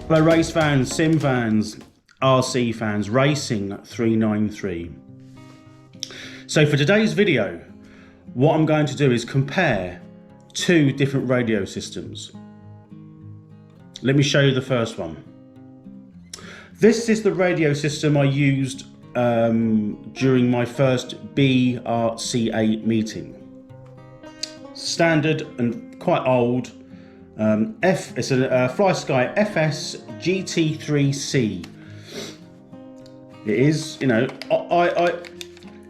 Hello race fans, sim fans, RC fans, Racing 393. So for today's video, what I'm going to do is compare two different radio systems. Let me show you the first one. This is the radio system I used during my first VRC-8 meeting. Standard and quite old. It's a FlySky FS GT3C. It is, you know,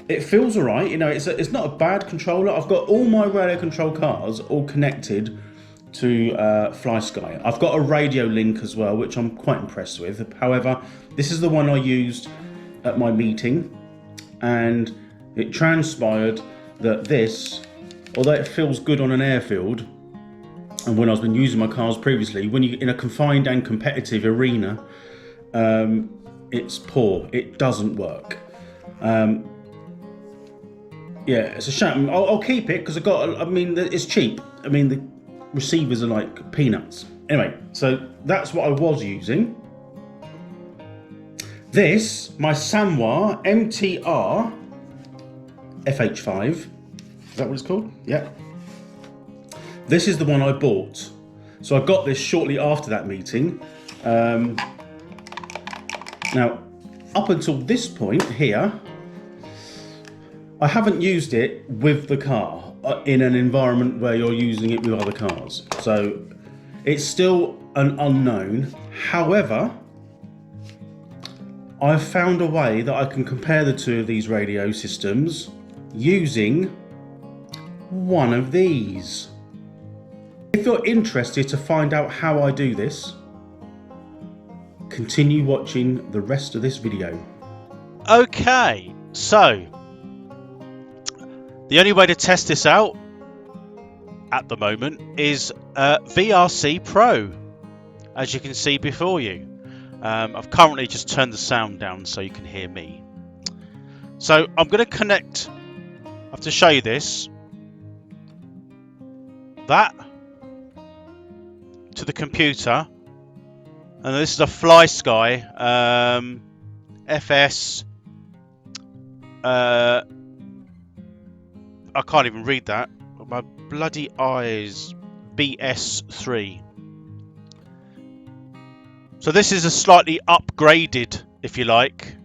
it feels alright. You know, it's not a bad controller. I've got all my radio control cars all connected to FlySky. I've got a radio link as well, which I'm quite impressed with. However, this is the one I used at my meeting, and it transpired that this, although it feels good on an airfield, and when I've been using my cars previously, when you're in a confined and competitive arena, it's poor. It doesn't work. Yeah, it's a shame. I'll keep it because I mean, it's cheap. I mean, the receivers are like peanuts. Anyway, so that's what I was using. This, my Sanwa MTR FH5. Is that what it's called? Yeah. This is the one I bought. So I got this shortly after that meeting. Now, up until this point here, I haven't used it with the car in an environment where you're using it with other cars. So it's still an unknown. However, I've found a way that I can compare the two of these radio systems using one of these. If you're interested to find out how I do this, continue watching the rest of this video. Okay, so the only way to test this out at the moment is VRC-Pro, as you can see before you. I've currently just turned the sound down so you can hear me. So I'm going to connect, I have to show you this, that to the computer, and this is a FlySky FS, I can't even read that, my bloody eyes, BS3. So this is a slightly upgraded, if you like,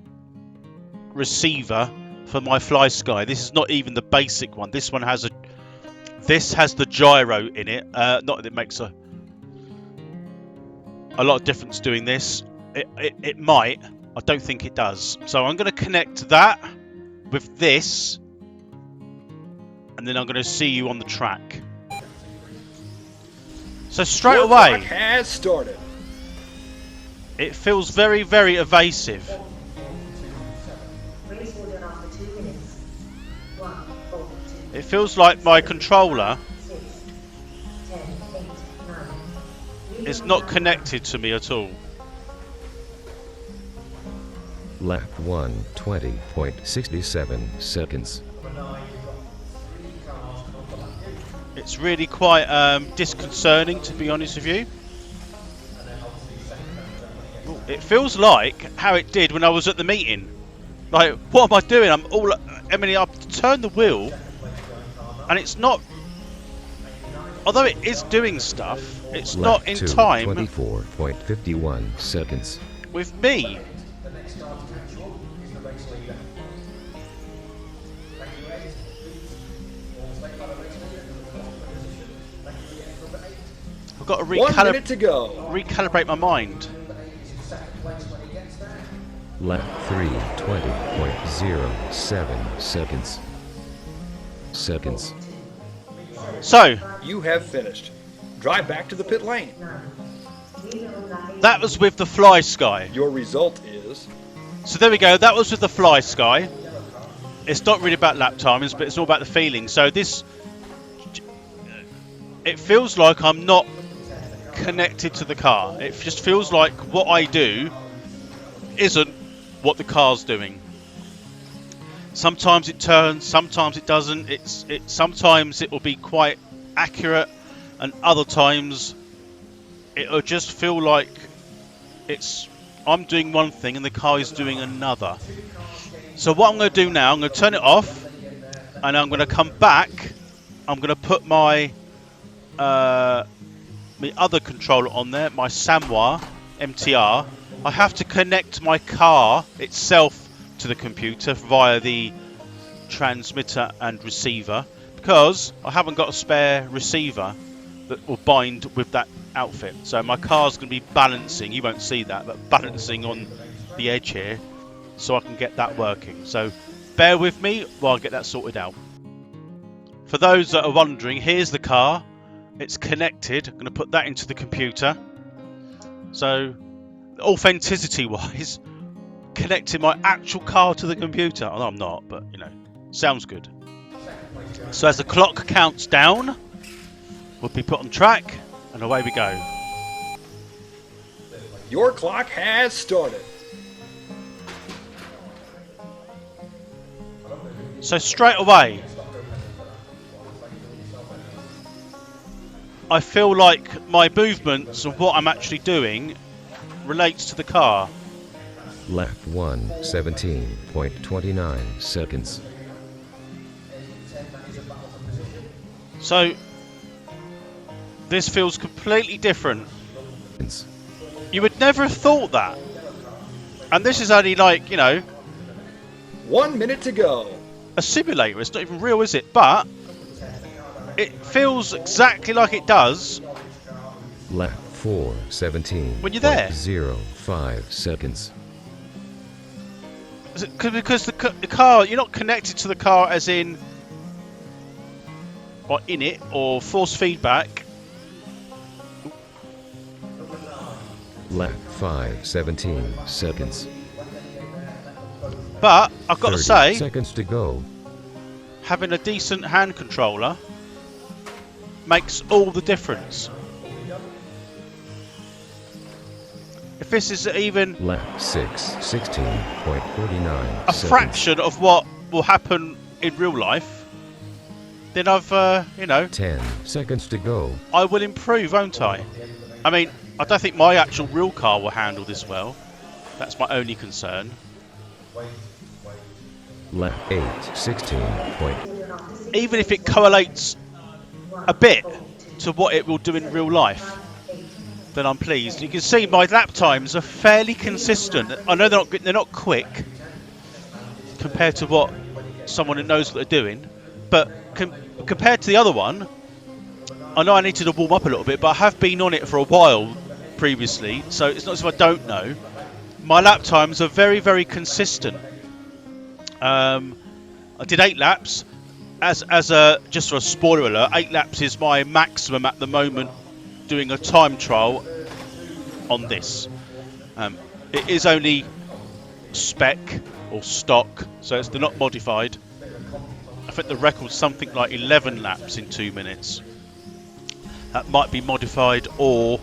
receiver for my FlySky. This is not even the basic one. This one has the gyro in it. Not that it makes a lot of difference doing this. It might. I don't think it does. So I'm going to connect that with this, and then I'm going to see you on the track. So straight away, has started. It feels very, very evasive. It feels like my controller is not connected to me at all. Lap 1, 20.67 seconds. It's really quite disconcerting, to be honest with you. It feels like how it did when I was at the meeting. Like, what am I doing? I mean, I've turned the wheel, and it's not. Although it is doing stuff, it's not in time. 24.51 seconds. With me. I've got to 1 minute to go. recalibrate my mind. Lap 3, 20.07 seconds. So, You have finished. Drive back to the pit lane. that was with the FlySky. Your result is... So there we go, that was with the FlySky. It's not really about lap times, but it's all about the feeling. So this, it feels like I'm not connected to the car. It just feels like what I do isn't what the car's doing. Sometimes it turns, sometimes it doesn't. Sometimes it will be quite accurate, and other times it'll just feel like I'm doing one thing and the car is doing another. So what I'm going to do now, I'm going to turn it off, and I'm going to come back. I'm going to put my other controller on there, my Sanwa MTR. I have to connect my car itself to the computer via the transmitter and receiver, because I haven't got a spare receiver that will bind with that outfit. So my car's going to be balancing, you won't see that, but balancing on the edge here, so I can get that working. So bear with me while I get that sorted out. For those that are wondering, here's the car. It's connected. I'm going to put that into the computer. So authenticity wise, connecting my actual car to the computer. Although I'm not, but you know, sounds good. So as the clock counts down, we'll be put on track, and away we go. Your clock has started. So straight away, I feel like my movements and what I'm actually doing relates to the car. Lap 1, 17.29 seconds. So this feels completely different. You would never have thought that. And this is only like, you know, 1 minute to go. a simulator. It's not even real, is it? But it feels exactly like it does Lap 4, 17. When you're there. 0.05 seconds. Is it because the car, you're not connected to the car as in, or in it, or force feedback. Lap 5, 17 seconds. But I've got to 30 say, seconds to go. having a decent hand controller makes all the difference. If this is even Lap 6, 16.49 a seconds. fraction of what will happen in real life, then I've, you know, 10 seconds to go. I will improve, won't I? I mean, I don't think my actual real car will handle this well. That's my only concern. Lap 8, 16. Even if it correlates a bit to what it will do in real life, then I'm pleased. You can see my lap times are fairly consistent. I know they're not quick compared to what someone who knows what they're doing, but compared to the other one, I know I needed to warm up a little bit, but I have been on it for a while previously, so it's not as if I don't know. My lap times are very, very consistent. I did 8 laps. As a just for a spoiler alert, 8 laps is my maximum at the moment doing a time trial on this. It is only spec or stock, so they're not modified. I think the record's something like 11 laps in 2 minutes. That might be modified, or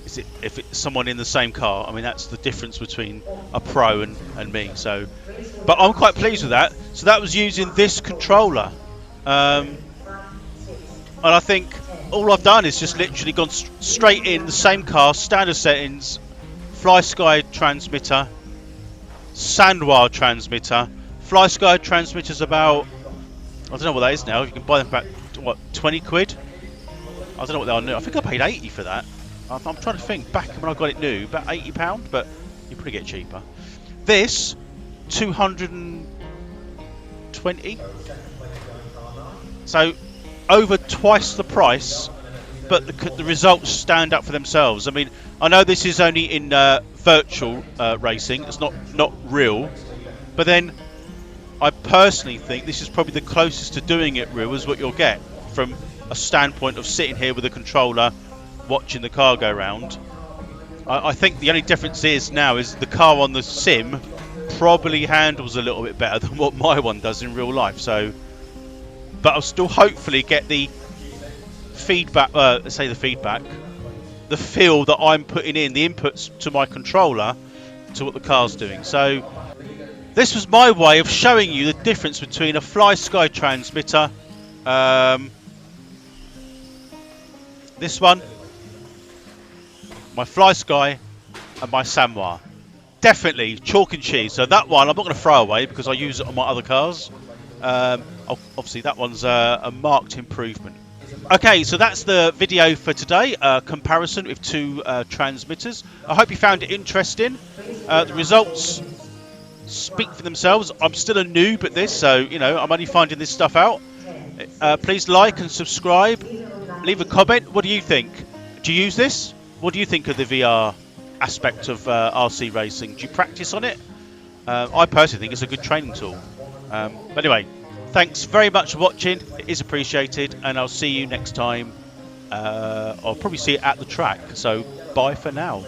is it if it's someone in the same car? I mean, that's the difference between a pro and me. So, but I'm quite pleased with that. So that was using this controller, and I think all I've done is just literally gone straight in the same car, standard settings, FlySky transmitter, Sanwa transmitter. FlySky transmitter's about, I don't know what that is now. You can buy them for about, what, 20 quid? I don't know what they are new. I think I paid 80 for that. I'm trying to think back when I got it new, about £80, but you probably get cheaper. This, 220. So over twice the price, but the results stand up for themselves. I mean, I know this is only in virtual racing. It's not real, but then I personally think this is probably the closest to doing it real as what you'll get from a standpoint of sitting here with a controller watching the car go round. I think the only difference is now is the car on the sim probably handles a little bit better than what my one does in real life. So, but I'll still hopefully get the feedback, let's say the feedback, the feel that I'm putting in, the inputs to my controller to what the car's doing. So this was my way of showing you the difference between a FlySky transmitter, this one, my FlySky, and my Sanwa. Definitely chalk and cheese. So that one I'm not going to throw away because I use it on my other cars. Obviously that one's a marked improvement. Okay, so that's the video for today. Comparison with two transmitters. I hope you found it interesting. The results speak for themselves. I'm still a noob at this, so you know I'm only finding this stuff out. Please like and subscribe. Leave a comment. What do you think? Do you use this? What do you think of the VR aspect of RC racing? Do you practice on it? I personally think it's a good training tool. But anyway, thanks very much for watching. It is appreciated, and I'll see you next time. I'll probably see you at the track. So bye for now.